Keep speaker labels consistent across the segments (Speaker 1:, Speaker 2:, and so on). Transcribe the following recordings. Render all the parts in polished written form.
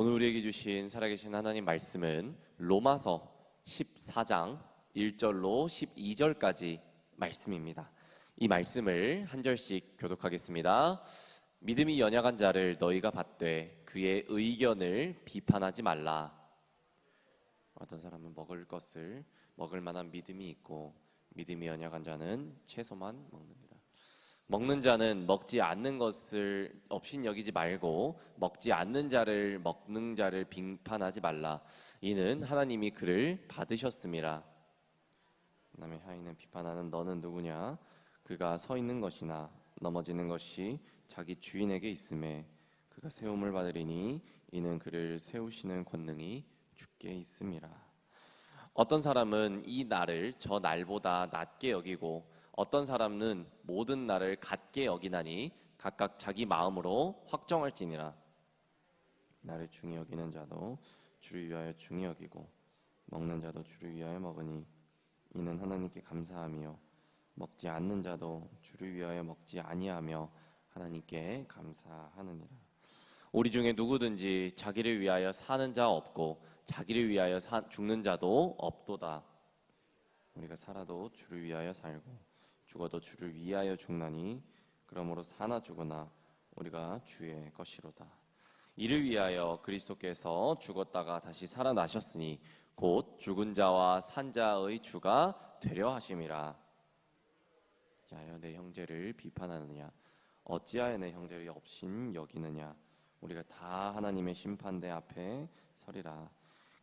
Speaker 1: 오늘 우리에게 주신 살아계신 하나님 말씀은 로마서 14장 1절로 12절까지 말씀입니다. 이 말씀을 한 절씩 교독하겠습니다. 믿음이 연약한 자를 너희가 받되 그의 의견을 비판하지 말라. 어떤 사람은 먹을 것을 먹을 만한 믿음이 있고 믿음이 연약한 자는 채소만 먹느니라. 먹는 자는 먹지 않는 것을 없인 여기지 말고 먹지 않는 자를 먹는 자를 비판하지 말라. 이는 하나님이 그를 받으셨음이라. 남의 하인을 비판하는 너는 누구냐? 그가 서 있는 것이나 넘어지는 것이 자기 주인에게 있음에 그가 세움을 받으리니 이는 그를 세우시는 권능이 주께 있음이라. 어떤 사람은 이 날을 저 날보다 낮게 여기고 어떤 사람은 모든 날을 같게 여기나니 각각 자기 마음으로 확정할지니라. 나를 중히 여기는 자도 주를 위하여 중히 여기고 먹는 자도 주를 위하여 먹으니 이는 하나님께 감사하며 먹지 않는 자도 주를 위하여 먹지 아니하며 하나님께 감사하느니라. 우리 중에 누구든지 자기를 위하여 사는 자 없고 자기를 위하여 죽는 자도 없도다. 우리가 살아도 주를 위하여 살고 죽어도 주를 위하여 죽나니 그러므로 사나 죽으나 우리가 주의 것이로다. 이를 위하여 그리스도께서 죽었다가 다시 살아나셨으니 곧 죽은 자와 산 자의 주가 되려 하심이라. 어찌하여 내 형제를 비판하느냐? 어찌하여 내 형제를 업신 여기느냐? 우리가 다 하나님의 심판대 앞에 서리라.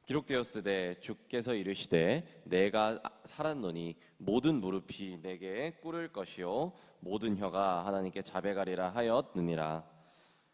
Speaker 1: 기록되었으되 주께서 이르시되 내가 살았노니 모든 무릎이 내게 꿇을 것이요 모든 혀가 하나님께 자백하리라 하였느니라.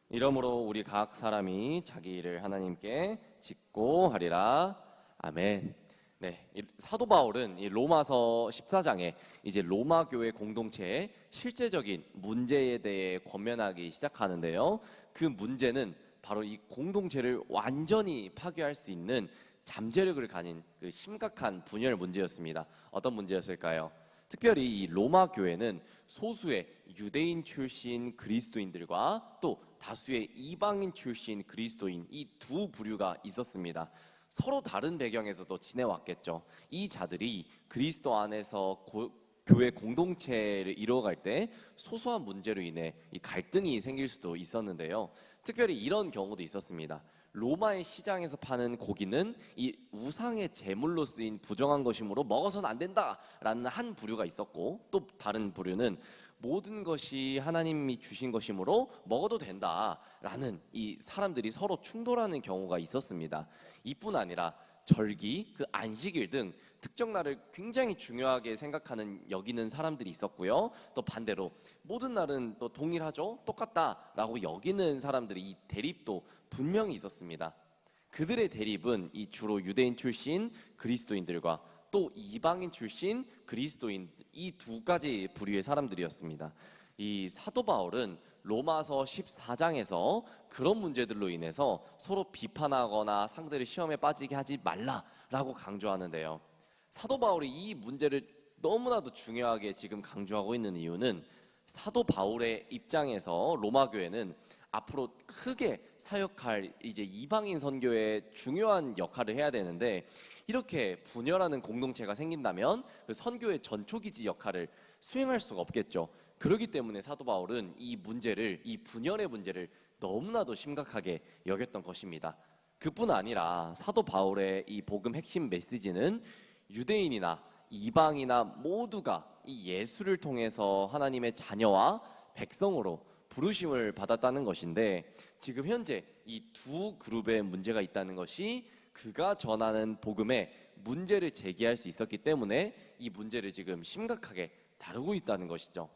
Speaker 1: 이러므로 우리 각 사람이 자기 일을 하나님께 짓고 하리라. 아멘. 네, 사도 바울은 이 로마서 14장에 이제 로마 교회 공동체의 실제적인 문제에 대해 권면하기 시작하는데요. 그 문제는 바로 이 공동체를 완전히 파괴할 수 있는 잠재력을 가진 그 심각한 분열 문제였습니다. 어떤 문제였을까요? 특별히 이 로마 교회는 소수의 유대인 출신 그리스도인들과 또 다수의 이방인 출신 그리스도인 이 두 부류가 있었습니다. 서로 다른 배경에서도 지내왔겠죠. 이 자들이 그리스도 안에서 교회 공동체를 이루어갈 때 소소한 문제로 인해 이 갈등이 생길 수도 있었는데요. 특별히 이런 경우도 있었습니다. 로마의 시장에서 파는 고기는 이 우상의 제물로 쓰인 부정한 것이므로 먹어서는 안 된다라는 한 부류가 있었고, 또 다른 부류는 모든 것이 하나님이 주신 것이므로 먹어도 된다라는 이 사람들이 서로 충돌하는 경우가 있었습니다. 이뿐 아니라 절기, 그 안식일 등 특정 날을 굉장히 중요하게 생각하는 여기는 사람들이 있었고요. 또 반대로 모든 날은 또 동일하죠, 똑같다라고 여기는 사람들이 이 대립도 분명히 있었습니다. 그들의 대립은 이 주로 유대인 출신 그리스도인들과 또 이방인 출신 그리스도인 이 두 가지 부류의 사람들이었습니다. 이 사도 바울은 로마서 14장에서 그런 문제들로 인해서 서로 비판하거나 상대를 시험에 빠지게 하지 말라라고 강조하는데요. 사도 바울이 이 문제를 너무나도 중요하게 지금 강조하고 있는 이유는 사도 바울의 입장에서 로마 교회는 앞으로 크게 사역할 이제 이방인 선교의 중요한 역할을 해야 되는데, 이렇게 분열하는 공동체가 생긴다면 그 선교의 전초기지 역할을 수행할 수가 없겠죠. 그렇기 때문에 사도 바울은 이 문제를, 이 분열의 문제를 너무나도 심각하게 여겼던 것입니다. 그뿐 아니라 사도 바울의 이 복음 핵심 메시지는 유대인이나 이방이나 모두가 이 예수를 통해서 하나님의 자녀와 백성으로 부르심을 받았다는 것인데, 지금 현재 이 두 그룹의 문제가 있다는 것이 그가 전하는 복음에 문제를 제기할 수 있었기 때문에 이 문제를 지금 심각하게 다루고 있다는 것이죠.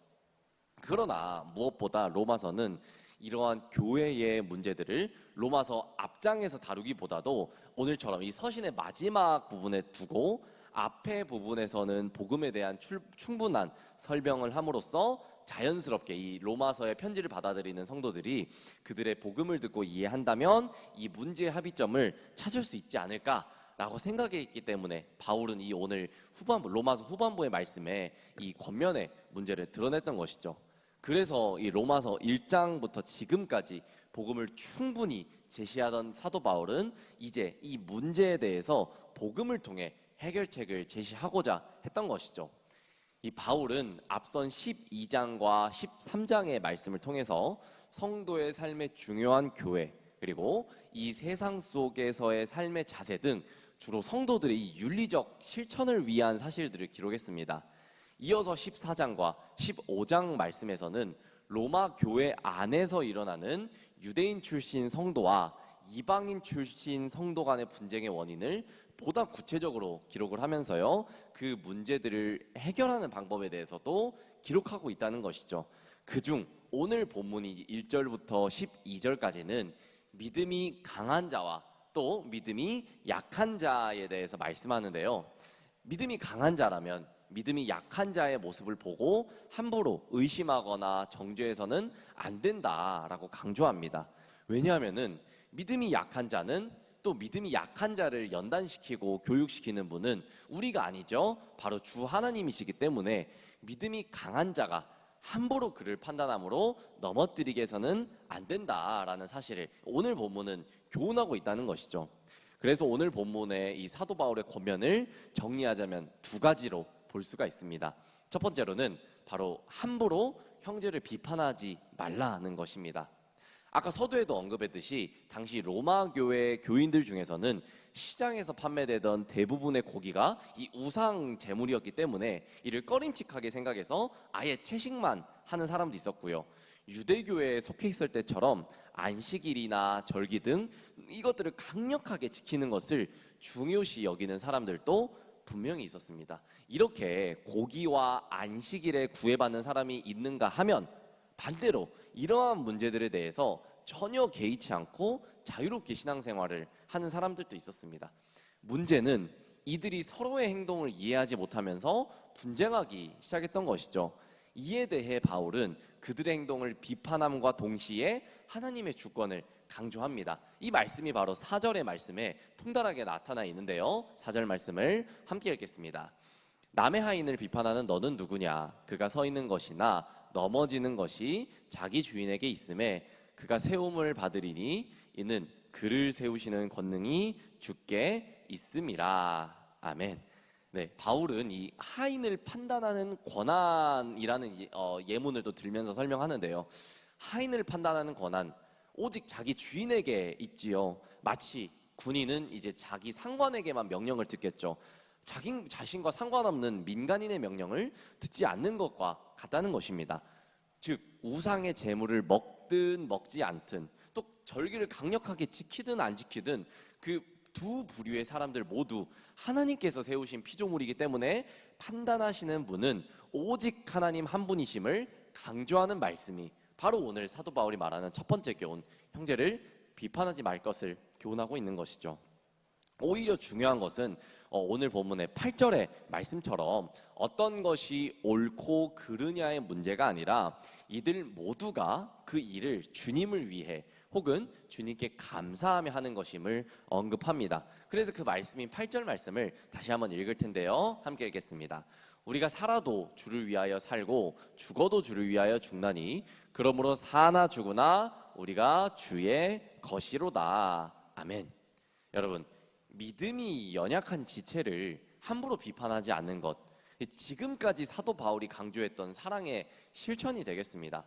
Speaker 1: 그러나 무엇보다 로마서는 이러한 교회의 문제들을 로마서 앞장에서 다루기보다도 오늘처럼 이 서신의 마지막 부분에 두고 앞에 부분에서는 복음에 대한 충분한 설명을 함으로써 자연스럽게 이 로마서의 편지를 받아들이는 성도들이 그들의 복음을 듣고 이해한다면 이 문제의 합의점을 찾을 수 있지 않을까라고 생각했기 때문에 바울은 이 오늘 로마서 후반부의 말씀에 이 권면의 문제를 드러냈던 것이죠. 그래서 이 로마서 1장부터 지금까지 복음을 충분히 제시하던 사도 바울은 이제 이 문제에 대해서 복음을 통해 해결책을 제시하고자 했던 것이죠. 이 바울은 앞선 12장과 13장의 말씀을 통해서 성도의 삶의 중요한 교회, 그리고 이 세상 속에서의 삶의 자세 등 주로 성도들의 윤리적 실천을 위한 사실들을 기록했습니다. 이어서 14장과 15장 말씀에서는 로마 교회 안에서 일어나는 유대인 출신 성도와 이방인 출신 성도 간의 분쟁의 원인을 보다 구체적으로 기록을 하면서요, 그 문제들을 해결하는 방법에 대해서도 기록하고 있다는 것이죠. 그중 오늘 본문이 1절부터 12절까지는 믿음이 강한 자와 또 믿음이 약한 자에 대해서 말씀하는데요. 믿음이 강한 자라면 믿음이 약한 자의 모습을 보고 함부로 의심하거나 정죄해서는 안 된다라고 강조합니다. 왜냐하면은 믿음이 약한 자는 또 믿음이 약한 자를 연단시키고 교육시키는 분은 우리가 아니죠. 바로 주 하나님이시기 때문에 믿음이 강한 자가 함부로 그를 판단함으로 넘어뜨리게 해서는 안 된다라는 사실을 오늘 본문은 교훈하고 있다는 것이죠. 그래서 오늘 본문의 이 사도 바울의 권면을 정리하자면 두 가지로 볼 수가 있습니다. 첫 번째로는 바로 함부로 형제를 비판하지 말라는 것입니다. 아까 서두에도 언급했듯이 당시 로마 교회 교인들 중에서는 시장에서 판매되던 대부분의 고기가 이 우상 제물이었기 때문에 이를 꺼림칙하게 생각해서 아예 채식만 하는 사람도 있었고요. 유대교회에 속해 있을 때처럼 안식일이나 절기 등 이것들을 강력하게 지키는 것을 중요시 여기는 사람들도 분명히 있었습니다. 이렇게 고기와 안식일에 구애받는 사람이 있는가 하면 반대로 이러한 문제들에 대해서 전혀 개의치 않고 자유롭게 신앙생활을 하는 사람들도 있었습니다. 문제는 이들이 서로의 행동을 이해하지 못하면서 분쟁하기 시작했던 것이죠. 이에 대해 바울은 그들의 행동을 비판함과 동시에 하나님의 주권을 강조합니다. 이 말씀이 바로 4절의 말씀에 통달하게 나타나 있는데요. 4절 말씀을 함께 읽겠습니다. 남의 하인을 비판하는 너는 누구냐? 그가 서 있는 것이나 넘어지는 것이 자기 주인에게 있음에 그가 세움을 받으리니 이는 그를 세우시는 권능이 주께 있음이라. 아멘. 네, 바울은 이 하인을 판단하는 권한이라는 예문을 또 들면서 설명하는데요. 하인을 판단하는 권한, 오직 자기 주인에게 있지요. 마치 군인은 이제 자기 상관에게만 명령을 듣겠죠. 자기 자신과 상관없는 민간인의 명령을 듣지 않는 것과 같다는 것입니다. 즉 우상의 제물을 먹든 먹지 않든 또 절기를 강력하게 지키든 안 지키든 그 두 부류의 사람들 모두 하나님께서 세우신 피조물이기 때문에 판단하시는 분은 오직 하나님 한 분이심을 강조하는 말씀이 바로 오늘 사도 바울이 말하는 첫 번째 교훈, 형제를 비판하지 말 것을 교훈하고 있는 것이죠. 오히려 중요한 것은 오늘 본문의 8절의 말씀처럼 어떤 것이 옳고 그르냐의 문제가 아니라 이들 모두가 그 일을 주님을 위해 혹은 주님께 감사하며 하는 것임을 언급합니다. 그래서 그 말씀인 8절 말씀을 다시 한번 읽을 텐데요. 함께 읽겠습니다. 우리가 살아도 주를 위하여 살고 죽어도 주를 위하여 죽나니 그러므로 사나 죽으나 우리가 주의 것이로다. 아멘. 여러분, 믿음이 연약한 지체를 함부로 비판하지 않는 것, 지금까지 사도 바울이 강조했던 사랑의 실천이 되겠습니다.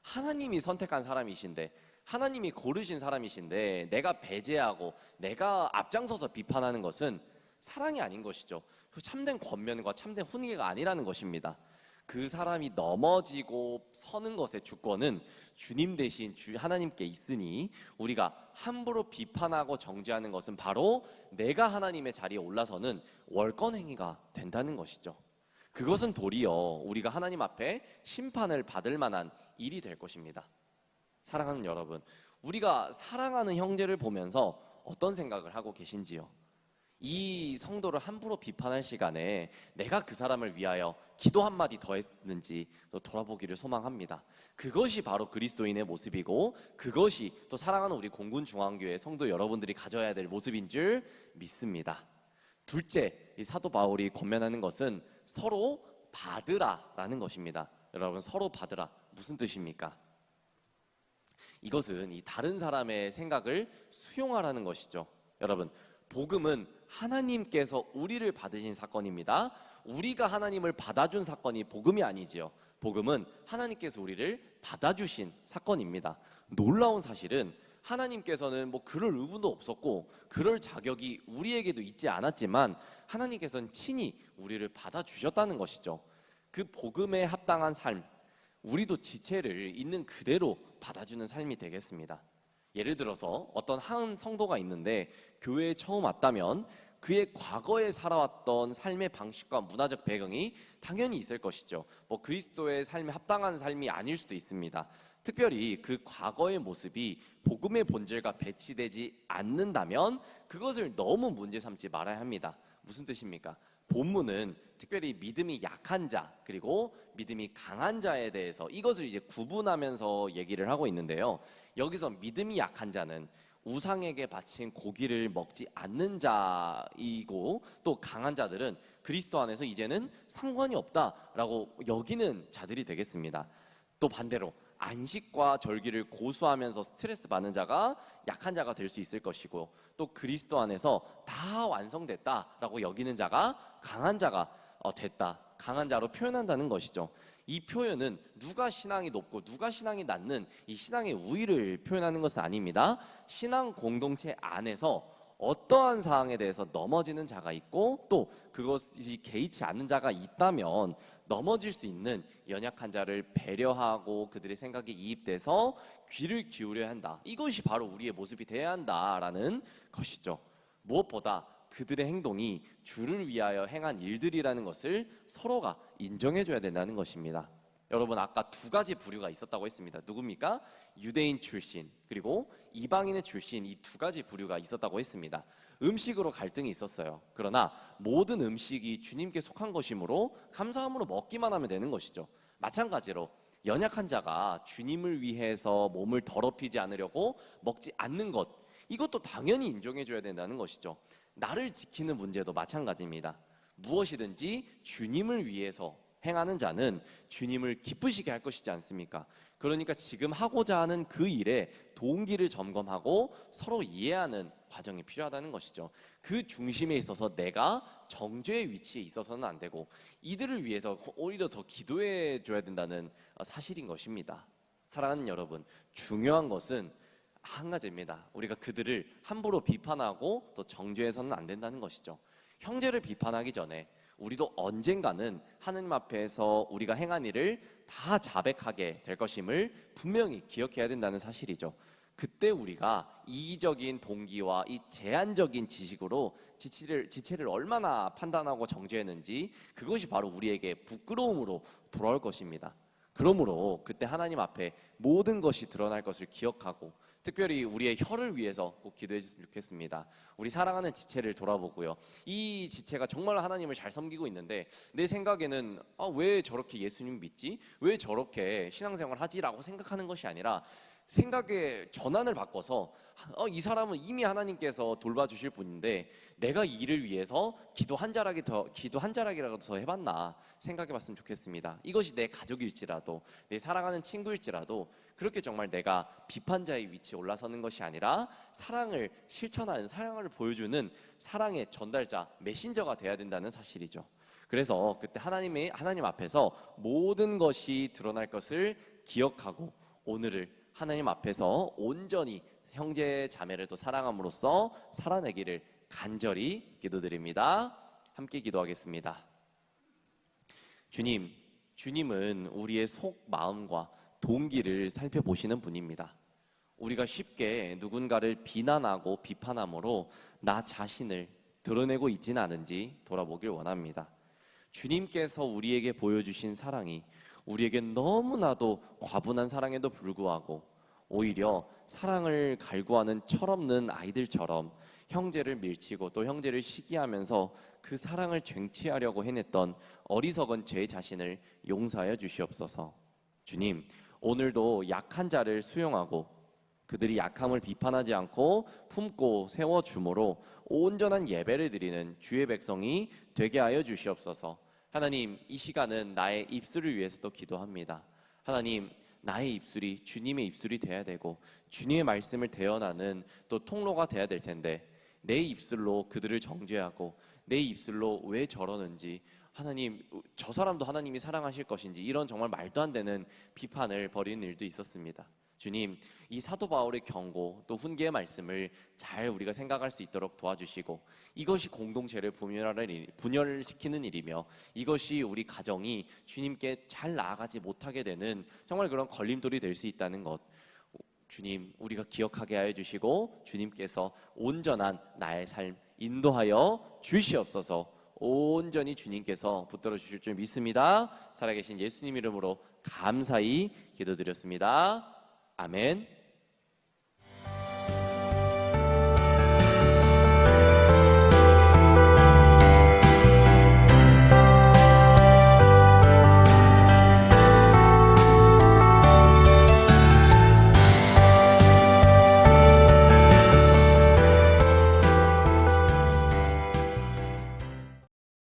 Speaker 1: 하나님이 선택한 사람이신데, 하나님이 고르신 사람이신데 내가 배제하고 내가 앞장서서 비판하는 것은 사랑이 아닌 것이죠. 참된 권면과 참된 훈계가 아니라는 것입니다. 그 사람이 넘어지고 서는 것의 주권은 주님 대신 주 하나님께 있으니 우리가 함부로 비판하고 정죄하는 것은 바로 내가 하나님의 자리에 올라서는 월권행위가 된다는 것이죠. 그것은 도리어 우리가 하나님 앞에 심판을 받을 만한 일이 될 것입니다. 사랑하는 여러분, 우리가 사랑하는 형제를 보면서 어떤 생각을 하고 계신지요? 이 성도를 함부로 비판할 시간에 내가 그 사람을 위하여 기도 한마디 더 했는지 또 돌아보기를 소망합니다. 그것이 바로 그리스도인의 모습이고 그것이 또 사랑하는 우리 공군중앙교회 성도 여러분들이 가져야 될 모습인 줄 믿습니다. 둘째, 이 사도 바울이 권면하는 것은 서로 받으라라는 것입니다. 여러분, 서로 받으라 무슨 뜻입니까? 이것은 이 다른 사람의 생각을 수용하라는 것이죠. 여러분, 복음은 하나님께서 우리를 받으신 사건입니다. 우리가 하나님을 받아준 사건이 복음이 아니지요. 복음은 하나님께서 우리를 받아주신 사건입니다. 놀라운 사실은 하나님께서는 뭐 그럴 의무도 없었고 그럴 자격이 우리에게도 있지 않았지만 하나님께서는 친히 우리를 받아주셨다는 것이죠. 그 복음에 합당한 삶, 우리도 지체를 있는 그대로 받아주는 삶이 되겠습니다. 예를 들어서 어떤 한 성도가 있는데 교회에 처음 왔다면 그의 과거에 살아왔던 삶의 방식과 문화적 배경이 당연히 있을 것이죠. 뭐 그리스도의 삶에 합당한 삶이 아닐 수도 있습니다. 특별히 그 과거의 모습이 복음의 본질과 배치되지 않는다면 그것을 너무 문제 삼지 말아야 합니다. 무슨 뜻입니까? 본문은 특별히 믿음이 약한 자 그리고 믿음이 강한 자에 대해서 이것을 이제 구분하면서 얘기를 하고 있는데요. 여기서 믿음이 약한 자는 우상에게 바친 고기를 먹지 않는 자이고 또 강한 자들은 그리스도 안에서 이제는 상관이 없다라고 여기는 자들이 되겠습니다. 또 반대로 안식과 절기를 고수하면서 스트레스 받는 자가 약한 자가 될 수 있을 것이고 또 그리스도 안에서 다 완성됐다라고 여기는 자가 강한 자가 됐다, 강한 자로 표현한다는 것이죠. 이 표현은 누가 신앙이 높고 누가 신앙이 낮는 이 신앙의 우위를 표현하는 것은 아닙니다. 신앙 공동체 안에서 어떠한 사항에 대해서 넘어지는 자가 있고 또 그것이 개의치 않는 자가 있다면 넘어질 수 있는 연약한 자를 배려하고 그들의 생각에 이입돼서 귀를 기울여야 한다. 이것이 바로 우리의 모습이 되어야 한다라는 것이죠. 무엇보다 그들의 행동이 주를 위하여 행한 일들이라는 것을 서로가 인정해줘야 된다는 것입니다. 여러분, 아까 두 가지 부류가 있었다고 했습니다. 누굽니까? 유대인 출신 그리고 이방인의 출신, 이 두 가지 부류가 있었다고 했습니다. 음식으로 갈등이 있었어요. 그러나 모든 음식이 주님께 속한 것이므로 감사함으로 먹기만 하면 되는 것이죠. 마찬가지로 연약한 자가 주님을 위해서 몸을 더럽히지 않으려고 먹지 않는 것, 이것도 당연히 인정해줘야 된다는 것이죠. 나를 지키는 문제도 마찬가지입니다. 무엇이든지 주님을 위해서 행하는 자는 주님을 기쁘시게 할 것이지 않습니까? 그러니까 지금 하고자 하는 그 일에 동기를 점검하고 서로 이해하는 과정이 필요하다는 것이죠. 그 중심에 있어서 내가 정죄의 위치에 있어서는 안 되고 이들을 위해서 오히려 더 기도해 줘야 된다는 사실인 것입니다. 사랑하는 여러분, 중요한 것은 한 가지입니다. 우리가 그들을 함부로 비판하고 또 정죄해서는 안 된다는 것이죠. 형제를 비판하기 전에 우리도 언젠가는 하느님 앞에서 우리가 행한 일을 다 자백하게 될 것임을 분명히 기억해야 된다는 사실이죠. 그때 우리가 이기적인 동기와 이 제한적인 지식으로 지체를 얼마나 판단하고 정죄했는지 그것이 바로 우리에게 부끄러움으로 돌아올 것입니다. 그러므로 그때 하나님 앞에 모든 것이 드러날 것을 기억하고 특별히 우리의 혀를 위해서 꼭 기도해 주셨으면 좋겠습니다. 우리 사랑하는 지체를 돌아보고요. 이 지체가 정말 하나님을 잘 섬기고 있는데 내 생각에는 왜 저렇게 예수님 믿지? 왜 저렇게 신앙생활 하지라고 생각하는 것이 아니라 생각의 전환을 바꿔서 이 사람은 이미 하나님께서 돌봐주실 분인데 내가 이를 위해서 기도 한 자락이라도 더 해봤나 생각해봤으면 좋겠습니다. 이것이 내 가족일지라도 내 사랑하는 친구일지라도 그렇게 정말 내가 비판자의 위치에 올라서는 것이 아니라 사랑을 실천하는, 사랑을 보여주는 사랑의 전달자, 메신저가 돼야 된다는 사실이죠. 그래서 그때 하나님 앞에서 모든 것이 드러날 것을 기억하고 오늘을 하나님 앞에서 온전히 형제 자매를 또 사랑함으로써 살아내기를 간절히 기도드립니다. 함께 기도하겠습니다. 주님은 우리의 속 마음과 동기를 살펴보시는 분입니다. 우리가 쉽게 누군가를 비난하고 비판함으로 나 자신을 드러내고 있지는 않은지 돌아보길 원합니다. 주님께서 우리에게 보여주신 사랑이 우리에겐 너무나도 과분한 사랑에도 불구하고 오히려 사랑을 갈구하는 철없는 아이들처럼 형제를 밀치고 또 형제를 시기하면서 그 사랑을 쟁취하려고 해냈던 어리석은 제 자신을 용서하여 주시옵소서. 주님, 오늘도 약한 자를 수용하고 그들이 약함을 비판하지 않고 품고 세워줌으로 온전한 예배를 드리는 주의 백성이 되게 하여 주시옵소서. 하나님, 이 시간은 나의 입술을 위해서도 기도합니다. 하나님, 나의 입술이 주님의 입술이 돼야 되고 주님의 말씀을 대언하는 또 통로가 돼야 될 텐데 내 입술로 그들을 정죄하고 내 입술로 왜 저러는지 하나님 저 사람도 하나님이 사랑하실 것인지 이런 정말 말도 안 되는 비판을 벌이는 일도 있었습니다. 주님, 이 사도 바울의 경고 또 훈계의 말씀을 잘 우리가 생각할 수 있도록 도와주시고 이것이 공동체를 분열시키는 일이며 이것이 우리 가정이 주님께 잘 나아가지 못하게 되는 정말 그런 걸림돌이 될 수 있다는 것 주님 우리가 기억하게 하여 주시고 주님께서 온전한 나의 삶 인도하여 주시옵소서. 온전히 주님께서 붙들어 주실 줄 믿습니다. 살아계신 예수님 이름으로 감사히 기도드렸습니다. 아멘.